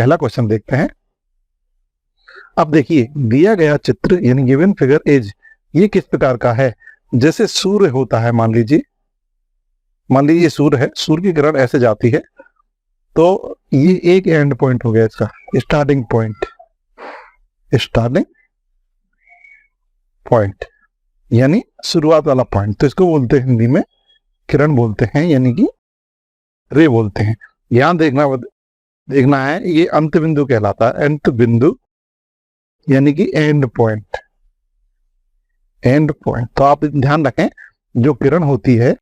पहला क्वेश्चन देखते हैं। अब देखिए दिया गया चित्र यानी गिवन फिगर इज, ये किस प्रकार का है? जैसे सूर्य होता है, मान लीजिए सूर्य है, सूर्य की किरण ऐसे जाती है, तो ये एक एंड पॉइंट हो गया इसका, स्टार्टिंग पॉइंट यानी शुरुआत वाला पॉइंट। तो इसको बोलते हैं हिंदी में किरण बोलते हैं, यानी कि रे बोलते हैं। यहां देखना है, ये अंत बिंदु कहलाता है, अंत बिंदु यानी कि एंड पॉइंट। तो आप ध्यान रखें, जो किरण होती है,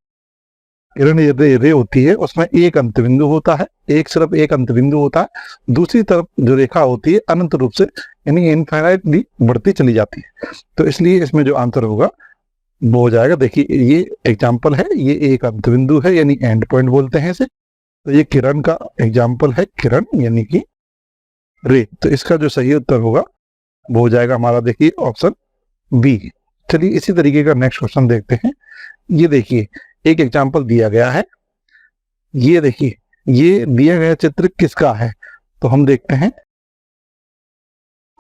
किरण रे होती है, उसमें एक अंत बिंदु होता है, सिर्फ एक अंत बिंदु होता है। दूसरी तरफ जो रेखा होती है अनंत रूप से यानी इनफाइनाइटली बढ़ती चली जाती है। तो इसलिए इसमें जो आंसर होगा वो हो जाएगा, देखिए ये एग्जाम्पल है, ये एक अंत बिंदु है यानी एंड पॉइंट बोलते हैं इसे। तो ये किरण का एग्जाम्पल है, किरण यानी कि रे। तो इसका जो सही उत्तर होगा वो हो जाएगा हमारा, देखिए ऑप्शन बी। चलिए इसी तरीके का नेक्स्ट क्वेश्चन देखते हैं। ये देखिए एक एग्जाम्पल दिया गया है, ये देखिए ये दिया गया चित्र किसका है? तो हम देखते हैं,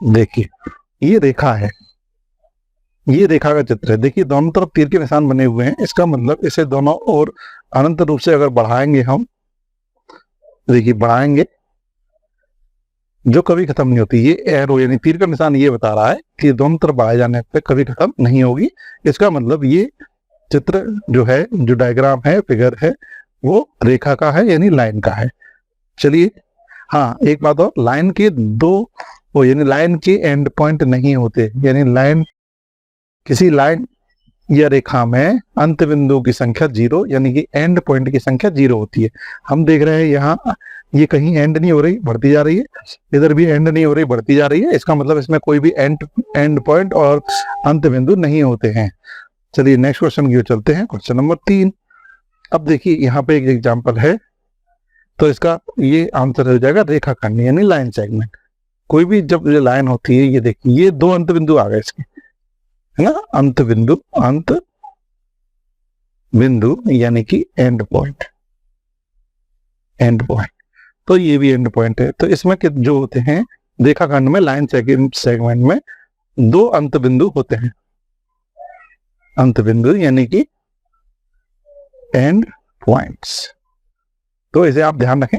देखिए ये रेखा है, ये रेखा का चित्र है। देखिए दोनों तरफ तीर के निशान बने हुए हैं, इसका मतलब इसे दोनों ओर अनंत रूप से अगर बढ़ाएंगे हम, देखिए बढ़ाएंगे जो कभी खत्म नहीं होती। ये एरो यानी तीर का निशान ये बता रहा है कि दोनों तरफ बढ़ाए जाने पे कभी खत्म नहीं होगी। इसका मतलब ये चित्र जो है, जो डायग्राम है, फिगर है, वो रेखा का है यानी लाइन का है। चलिए हाँ एक बात और, लाइन के दो यानी लाइन के एंड पॉइंट नहीं होते, यानी लाइन, किसी लाइन या रेखा में अंत बिंदु की संख्या 0 यानी कि एंड पॉइंट की संख्या 0 होती है। हम देख रहे हैं यहाँ ये कहीं एंड नहीं हो रही, बढ़ती जा रही है, इधर भी एंड नहीं हो रही, बढ़ती जा रही है। इसका मतलब इसमें कोई भी एंड पॉइंट और अंत बिंदु नहीं होते हैं। चलिए नेक्स्ट क्वेश्चन की ओर चलते हैं, क्वेश्चन नंबर 3। अब देखिए यहाँ पे एक एग्जाम्पल है, तो इसका ये आंसर हो जाएगा रेखाखंड यानी लाइन सेगमेंट। कोई भी जब ये लाइन होती है, ये देखिए ये दो अंत बिंदु आ गए इसके, है ना, अंत बिंदु यानी कि एंड पॉइंट। तो ये भी एंड पॉइंट है। तो इसमें जो होते हैं रेखाखंड में, लाइन सेगमेंट में दो अंत बिंदु होते हैं, अंत बिंदु यानी कि एंड पॉइंट्स। तो इसे आप ध्यान रखें,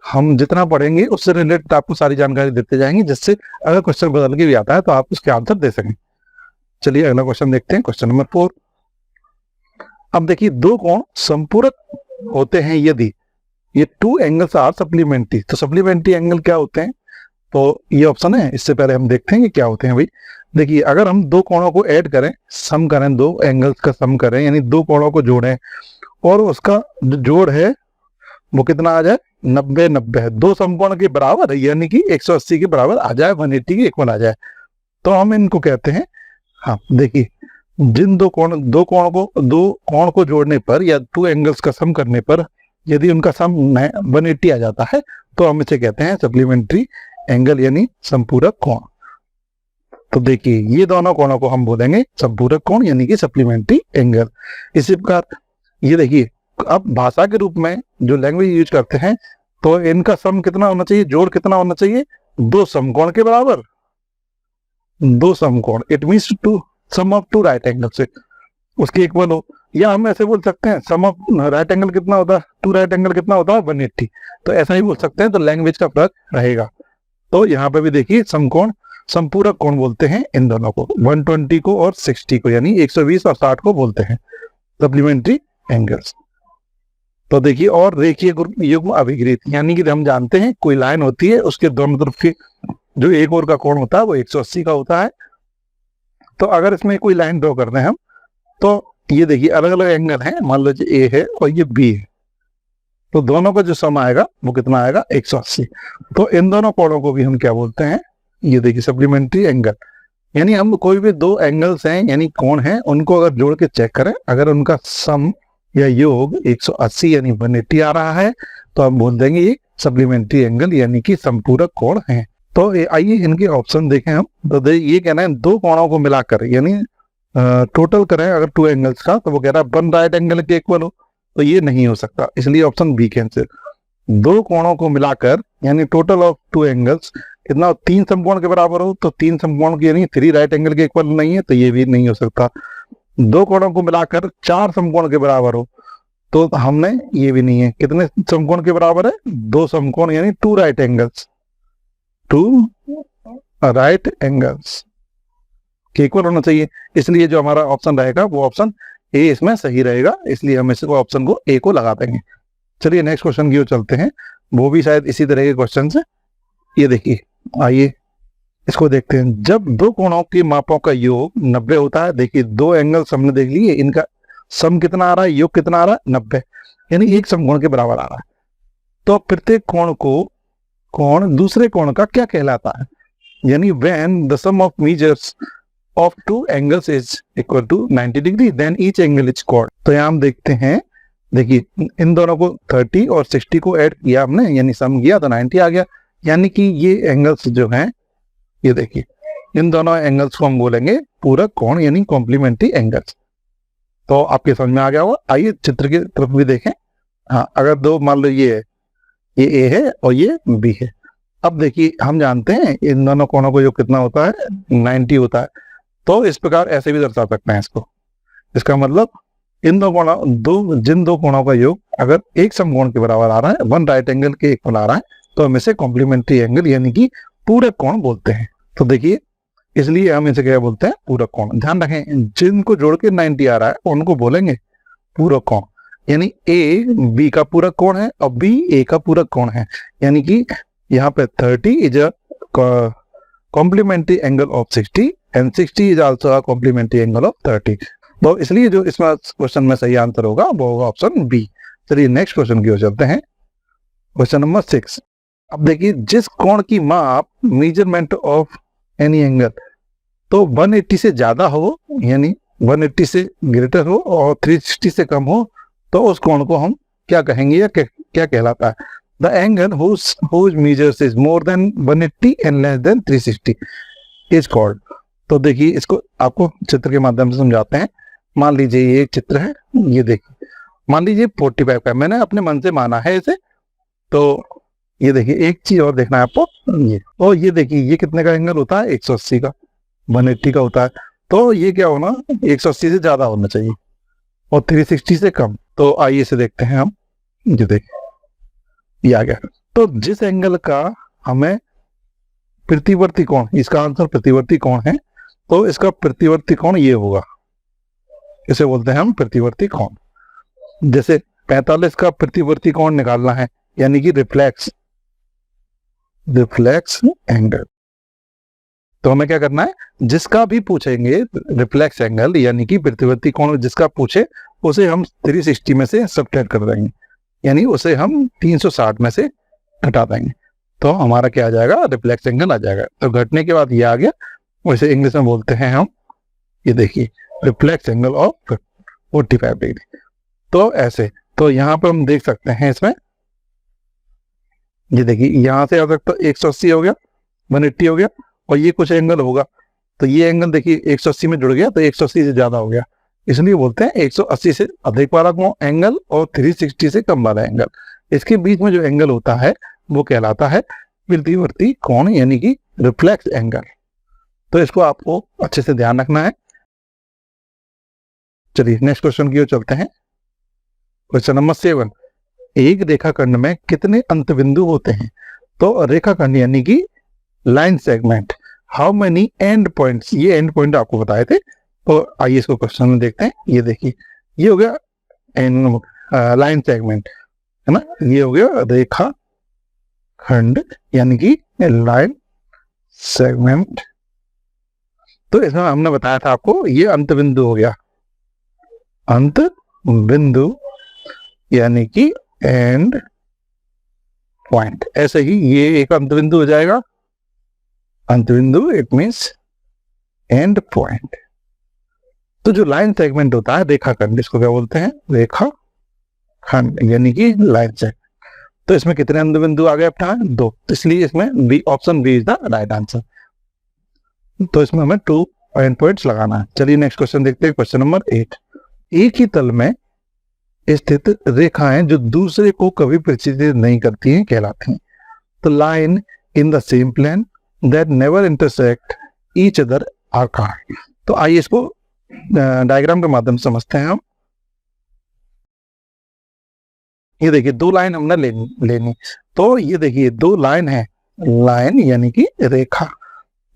हम जितना पढ़ेंगे उससे रिलेटेड आपको सारी जानकारी देते जाएंगे, जिससे अगर क्वेश्चन बदल के भी आता है तो आप उसके आंसर दे सकें। चलिए अगला क्वेश्चन देखते हैं, क्वेश्चन नंबर 4। अब देखिए दो कोण संपूरक होते हैं यदि ये टू एंगल्स आर सप्लीमेंट्री। तो सप्लीमेंट्री एंगल क्या होते हैं? तो ये ऑप्शन है, इससे पहले हम देखते हैं कि क्या होते हैं भाई। देखिए अगर हम दो कोणों को ऐड करें, सम करें, दो एंगल्स का सम करें, यानी दो कोणों को जोड़ें और उसका जो जोड़ है वो कितना आ जाए, 90-90 है, दो समकोण के बराबर है, यानी कि 180 के बराबर आ जाए, 180 के इक्वल आ जाए, तो हम इनको कहते हैं। हाँ देखिए जिन दो कोण को जोड़ने पर या टू एंगल्स का सम करने पर यदि उनका सम 180 आ जाता है तो हम इसे कहते हैं सप्लीमेंट्री एंगल यानी संपूरक कोण। तो देखिए ये दोनों कोणों को हम बोलेंगे संपूरक कोण यानी कि सप्लीमेंट्री एंगल। इसी प्रकार ये देखिए, अब भाषा के रूप में जो लैंग्वेज यूज करते हैं तो इनका सम कितना होना चाहिए, जोड़ कितना होना चाहिए, दो समकोण के बराबर, दो समकोण, it means two sum of two right angle से उसके इक्वल हो। या हम ऐसे बोल सकते हैं सम ऑफ राइट एंगल कितना होता है, टू राइट एंगल कितना होता है, 180। तो ऐसा ही बोल सकते हैं, तो लैंग्वेज का फर्क रहेगा। तो यहाँ पे भी देखिए समकोण, संपूरक कोण बोलते हैं इन दोनों को, 120 को और 60 को, यानी 120 और 60 को बोलते हैं सप्लीमेंट्री एंगल्स। तो देखिए और रेखीय युग्म अभिकृत, यानी कि हम जानते हैं कोई लाइन होती है, उसके दोनों तरफ के जो एक ओर का कोण होता है वो 180 का होता है। तो अगर इसमें कोई लाइन ड्रॉ कर रहे हैं हम, तो ये देखिए अलग अलग एंगल हैं, मान लीजिए ए है और ये बी है, तो दोनों का जो सम आएगा वो कितना आएगा, 180। तो इन दोनों कोणों को भी हम क्या बोलते हैं, ये देखिए सप्लीमेंट्री एंगल। यानी हम कोई भी दो एंगल्स हैं यानी कोण हैं, उनको अगर जोड़ के चेक करें, अगर उनका सम या योग 180 यानी 180 आ रहा है तो हम बोल देंगे ये सप्लीमेंट्री एंगल यानी कि संपूरक कोण है। तो आइए इनके ऑप्शन देखें हम। तो ये कहना है दो कोणों को मिलाकर यानी टोटल करें अगर टू एंगल्स का, तो वो कह रहा है 1 राइट एंगल के इक्वल हो, तो ये नहीं हो सकता, इसलिए ऑप्शन बी कैंसिल। दो कोणों को मिलाकर यानी टोटल ऑफ टू एंगल्स कितना, तीन समकोण के बराबर हो, तो तीन समकोण की यानी थ्री राइट एंगल के इक्वल नहीं है, तो ये भी नहीं हो सकता। दो कोणों को मिलाकर चार समकोण के बराबर हो, तो हमने ये भी नहीं है। कितने समकोण के बराबर है, दो समकोण यानी two right angles, two right angles के इक्वल होना चाहिए। इसलिए जो हमारा ऑप्शन रहेगा वो ऑप्शन ए इसमें सही रहेगा, इसलिए हम इसको ऑप्शन को ए को लगा देंगे। चलिए नेक्स्ट क्वेश्चन की ओर चलते हैं, वो भी शायद इसी तरह के क्वेश्चन है। ये देखिए, आइए इसको देखते हैं। जब दो कोणों के मापों का योग 90 होता है, देखिए दो एंगल्स हमने देख लिए, इनका सम कितना आ रहा है, योग कितना आ रहा है, 90, यानी एक समकोण के बराबर आ रहा है। तो प्रत्येक कोण को कोण दूसरे कोण का क्या कहलाता है, यानी when the sum of measures of two angles is equal to 90 degree then each angle is called. तो यहाँ हम देखते हैं, देखिए इन दोनों को 30 और 60 को ऐड किया हमने, यानी सम किया तो 90 आ गया, यानी कि ये एंगल्स जो हैं, ये देखिए इन दोनों एंगल्स को हम बोलेंगे पूरक कोण यानी कॉम्प्लीमेंट्री एंगल्स। तो आपके समझ में आ गया होगा। आइए चित्र की तरफ भी देखें। हाँ, अगर दो मान लो ये ए है और ये बी है, अब देखिए हम जानते हैं इन दोनों कोणों को जो कितना होता है, 90 होता है। तो इस प्रकार ऐसे भी दर्शा सकते हैं इसको। इसका मतलब इन जिन दो कोणों का योग अगर एक समकोण के बराबर आ रहा है, वन राइट एंगल के इक्वल आ रहा है, तो हम इसे कॉम्प्लीमेंट्री एंगल यानी कि पूरक कोण बोलते हैं। तो देखिए इसलिए हम इसे क्या बोलते हैं, पूरक कोण। ध्यान रखें, जिनको जोड़ के 90 आ रहा है उनको बोलेंगे पूरक कोण, यानी ए बी का पूरक कोण है और बी ए का पूरक कोण है, यानी कि यहाँ पे 30 is a complementary angle of 60 and 60 is also a complementary angle of 30। तो इसलिए जो इसमें क्वेश्चन में सही आंसर होगा वो होगा ऑप्शन बी। चलिए नेक्स्ट क्वेश्चन की ओर चलते हैं, क्वेश्चन नंबर 6। अब देखिए, जिस कोण की माप मेजरमेंट ऑफ एनी एंगल तो 180 से ज्यादा हो, यानी 180 से ग्रेटर हो और 360 से कम हो, तो उस कोण को हम क्या कहेंगे या क्या कहलाता है। The angle whose measures is more than 180 and less than 360 is called। तो देखिए इसको आपको चित्र के माध्यम से समझाते हैं। मान लीजिए ये एक चित्र है, ये देखिए मान लीजिए 45 का, मैंने अपने मन से माना है इसे। तो ये देखिए एक चीज और देखना है आपको, ये और ये देखिए ये कितने का एंगल होता है, 180 का, 180 का होता है। तो ये क्या होना, 180 से ज्यादा होना चाहिए और 360 से कम। तो आइए इसे देखते हैं हम, ये देखिए ये आ गया। तो जिस एंगल का हमें प्रतिवर्ती कोण, इसका आंसर प्रतिवर्ती कोण है, तो इसका प्रतिवर्ती कोण ये होगा, इसे बोलते हैं हम प्रतिवर्ती कोण। जैसे 45 का प्रतिवर्ती कोण निकालना है, यानी कि रिफ्लेक्स एंगल। तो हमें क्या करना है, जिसका भी पूछेंगे रिफ्लेक्स एंगल यानी कि प्रतिवर्ती कोण जिसका पूछे, उसे हम 360 में से सब्ट्रैक्ट कर देंगे, यानी उसे हम 360 में से घटा देंगे, तो हमारा क्या आ जाएगा, रिफ्लेक्स एंगल आ जाएगा। तो घटने के बाद ये आ गया, वैसे इंग्लिश में बोलते हैं हम, ये देखिए रिफ्लेक्स एंगल ऑफ 45 डिग्री। तो ऐसे, तो यहाँ पर हम देख सकते हैं इसमें, ये देखिए यहाँ से आ सकता 180 हो गया, 180 हो गया, और ये कुछ एंगल होगा, तो ये एंगल देखिए 180 में जुड़ गया, तो 180 से ज्यादा हो गया, इसलिए बोलते हैं 180 से अधिक वाला एंगल और 360 से कम वाला एंगल। इसके बीच में जो एंगल होता है वो कहलाता है प्रतिवर्ती कोण यानी कि रिफ्लेक्स एंगल। तो इसको आपको अच्छे से ध्यान रखना है। चलिए नेक्स्ट क्वेश्चन की ओर चलते हैं, क्वेश्चन नंबर 7। एक रेखाखंड में कितने अंत बिंदु होते हैं। तो रेखाखंड यानी कि line segment, how many and points, ये एंड पॉइंट आपको बताए थे। तो आइए इसको क्वेश्चन में देखते हैं। ये देखिए ये हो गया लाइन सेगमेंट, है ना, ये हो गया रेखा खंड यानी कि लाइन सेगमेंट। तो इसमें हमने बताया था आपको, ये अंत बिंदु हो गया, अंत बिंदु यानी कि एंड पॉइंट। ऐसे ही ये एक अंत बिंदु हो जाएगा, अंत बिंदु इट मीन्स एंड पॉइंट। तो जो लाइन सेगमेंट होता है रेखाखंड, इसको क्या बोलते हैं, रेखा खंड यानी कि लाइन सेगमेंट। तो इसमें कितने अंत बिंदु आ गए अपना, 2, इसलिए इसमें B, option B is the right answer. तो इसमें हमें 2 एंड पॉइंट्स लगाना है। चलिए नेक्स्ट क्वेश्चन देखते हैं, क्वेश्चन नंबर 8। एक ही तल में स्थित रेखाएं जो दूसरे को कभी प्रतिच्छेदित नहीं करती हैं कहलाती हैं। तो line in the same plane that never intersect each other are called. तो आइए इसको डायग्राम के माध्यम से समझते हैं हम। ये देखिए दो लाइन हमने लेनी। तो ये देखिए दो लाइन है, लाइन यानी कि रेखा,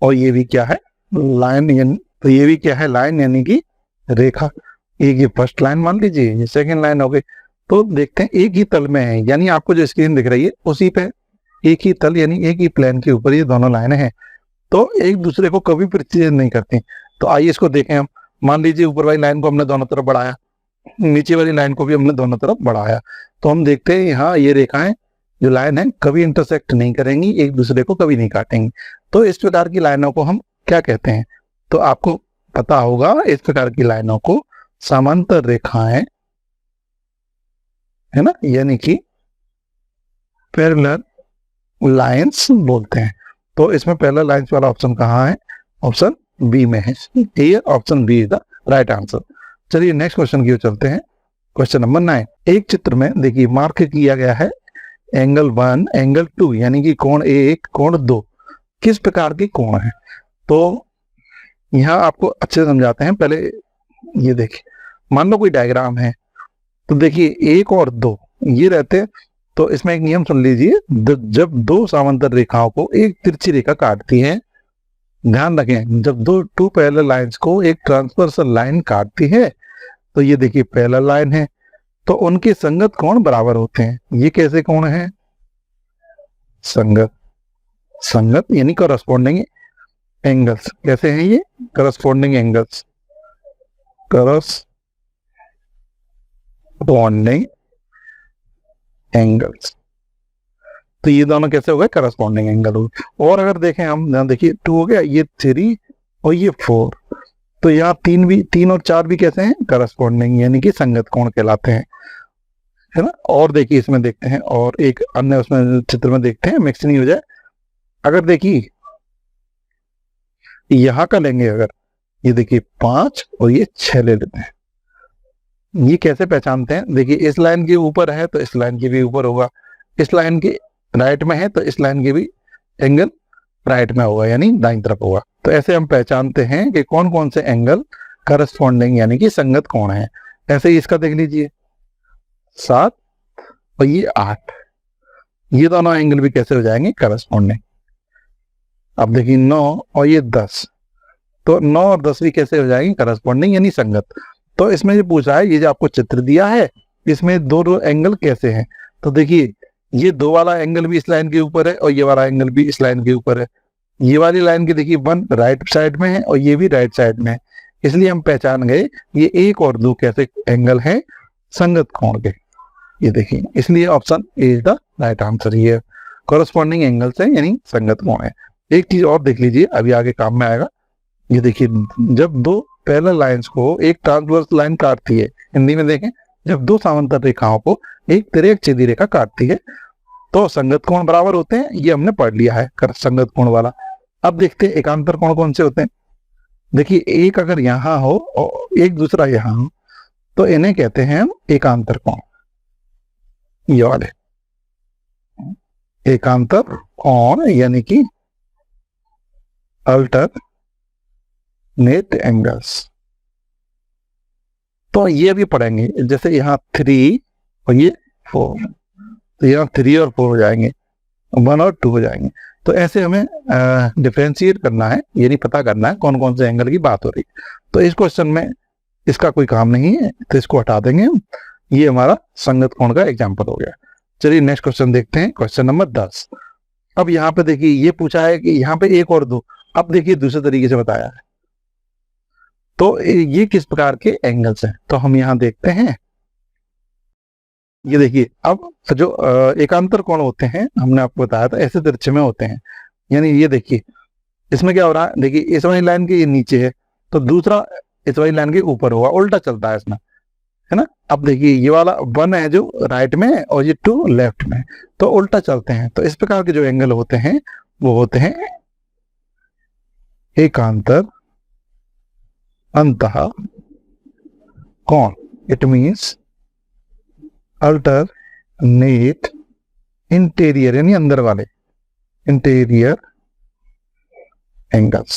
और ये भी क्या है, लाइन यानी, तो ये भी क्या है, लाइन यानी कि रेखा। एक ये फर्स्ट लाइन मान लीजिए, ये सेकंड लाइन हो गई। तो देखते हैं एक ही तल में है, यानी आपको जो स्क्रीन दिख रही है उसी पे एक ही तल यानी एक ही प्लेन के ऊपर ये दोनों लाइनें हैं, तो एक दूसरे को कभी प्रतिच्छेद नहीं करती। तो आइए इसको देखें हम। मान लीजिए ऊपर वाली लाइन को हमने दोनों तरफ बढ़ाया, नीचे वाली लाइन को भी हमने दोनों तरफ बढ़ाया, तो हम देखते हैं यहाँ ये रेखाएं जो लाइन है कभी इंटरसेक्ट नहीं करेंगी, एक दूसरे को कभी नहीं काटेंगी। तो इस प्रकार की लाइनों को हम क्या कहते हैं? तो आपको पता होगा, इस प्रकार की लाइनों को समांतर रेखाएं, है ना, यानी कि पैरेलल लाइंस बोलते हैं। तो इसमें पैरेलल लाइंस वाला ऑप्शन कहाँ है? ऑप्शन बी में है। ये option B is the right answer. चलिए नेक्स्ट क्वेश्चन की ओर चलते हैं। Question number 9। एक चित्र में देखिए मार्क किया गया है एंगल 1, एंगल 2, यानी कि कोण 1, कोण 2 किस प्रकार के कोण है? तो यहाँ आपको अच्छे से समझाते हैं। पहले ये देखिए, मान लो कोई डायग्राम है, तो देखिए 1 और 2 ये रहते हैं। तो इसमें एक नियम सुन लीजिए, जब दो समांतर रेखाओं को एक तिरछी रेखा काटती है, ध्यान रखें, जब टू पैरेलल लाइंस को एक ट्रांसवर्सल लाइन काटती है, तो ये देखिए पैरेलल लाइन है, तो उनके संगत कोण बराबर होते हैं। ये कैसे कोण है? संगत, संगत यानी करस्पॉन्डिंग एंगल्स। कैसे हैं ये? Corresponding angles, corresponding angles. तो ये दोनों कैसे हो गए? करस्पॉन्डिंग एंगल हो गए। और अगर देखें हम, देखिए 2 हो गया, ये 3 और ये 4, तो यहाँ 3 और 4 भी कैसे हैं? करस्पॉन्डिंग यानी कि संगत कोण कहलाते हैं, है ना। और देखिए इसमें देखते हैं, और एक अन्य उसमें चित्र में देखते हैं, मिक्स नहीं हो जाए। अगर देखिए यहाँ का लेंगे, अगर ये देखिए 5 और ये 6 ले लेते हैं, ये कैसे पहचानते हैं? देखिए इस लाइन के ऊपर है तो इस लाइन के भी ऊपर होगा, इस लाइन के राइट में है तो इस लाइन के भी एंगल राइट में होगा, यानी दाईं तरफ होगा। तो ऐसे हम पहचानते हैं कि कौन कौन से एंगल करस्पॉन्डिंग यानी कि संगत कोण है। ऐसे ही इसका देख लीजिए 7 और ये 8, ये दोनों एंगल भी कैसे हो जाएंगे? करस्पॉन्डिंग। अब देखिए 9 और ये 10, तो 9 और 10 भी कैसे हो जाएंगे? करस्पॉन्डिंग यानी संगत। तो इसमें ये पूछा है, ये जो आपको चित्र दिया है इसमें दो एंगल कैसे हैं? तो देखिए ये 2 वाला एंगल भी इस लाइन के ऊपर है और ये वाला एंगल भी इस लाइन के ऊपर है। ये वाली लाइन की देखिए 1 राइट साइड में है और ये भी राइट साइड में है, इसलिए हम पहचान गए ये 1 और 2 कैसे एंगल हैं? संगत कोण के। ये देखिए, इसलिए option A is the right answer. ये कॉरस्पॉन्डिंग एंगल्स है यानी संगत कोण है। एक चीज और देख लीजिए, अभी आगे काम में आएगा। ये देखिए जब 2 पैरेलल लाइंस को एक ट्रांसवर्स लाइन काटती है, हिंदी में देखें, जब 2 समांतर रेखाओं को एक तिर्यक छेदी रेखा काटती है तो संगत कोण बराबर होते हैं। ये हमने पढ़ लिया है संगत कोण वाला। अब देखते हैं एकांतर कोण कौन से होते हैं। देखिए एक अगर यहां हो और एक दूसरा यहां हो तो इन्हें कहते हैं हम एकांतर कोण। ये वाले एकांतर कोण यानी कि अल्टरनेट एंगल्स। तो ये भी पढ़ेंगे, जैसे यहाँ 3 और ये 4, तो यहाँ 3 और 4 हो जाएंगे, 1 और 2 हो जाएंगे। तो ऐसे हमें डिफ्रेंशिएट करना है, यानी पता करना है कौन कौन से एंगल की बात हो रही है। तो इस क्वेश्चन में इसका कोई काम नहीं है, तो इसको हटा देंगे हम। ये हमारा संगत कोण का एग्जाम्पल हो गया। चलिए नेक्स्ट क्वेश्चन देखते हैं, क्वेश्चन नंबर 10। अब यहाँ पे देखिए ये पूछा है कि यहाँ पे 1 और 2, अब देखिए दूसरे तरीके से बताया है, तो ये किस प्रकार के एंगल्स हैं? तो हम यहाँ देखते हैं, ये देखिए अब जो एकांतर कोण होते हैं हमने आपको बताया था ऐसे तिरछे में होते हैं। यानी ये देखिए इसमें क्या हो रहा है, देखिए इस वाली लाइन के ये नीचे है तो दूसरा इस वाली लाइन के ऊपर होगा, उल्टा चलता है इसमें, है ना। अब देखिए ये वाला 1 है जो राइट में है और ये 2 लेफ्ट में, तो उल्टा चलते हैं। तो इस प्रकार के जो एंगल होते हैं वो होते हैं एकांतर अंतः कोण। इट मीन्स अल्टरनेट इंटीरियर यानी अंदर वाले इंटीरियर एंगल्स।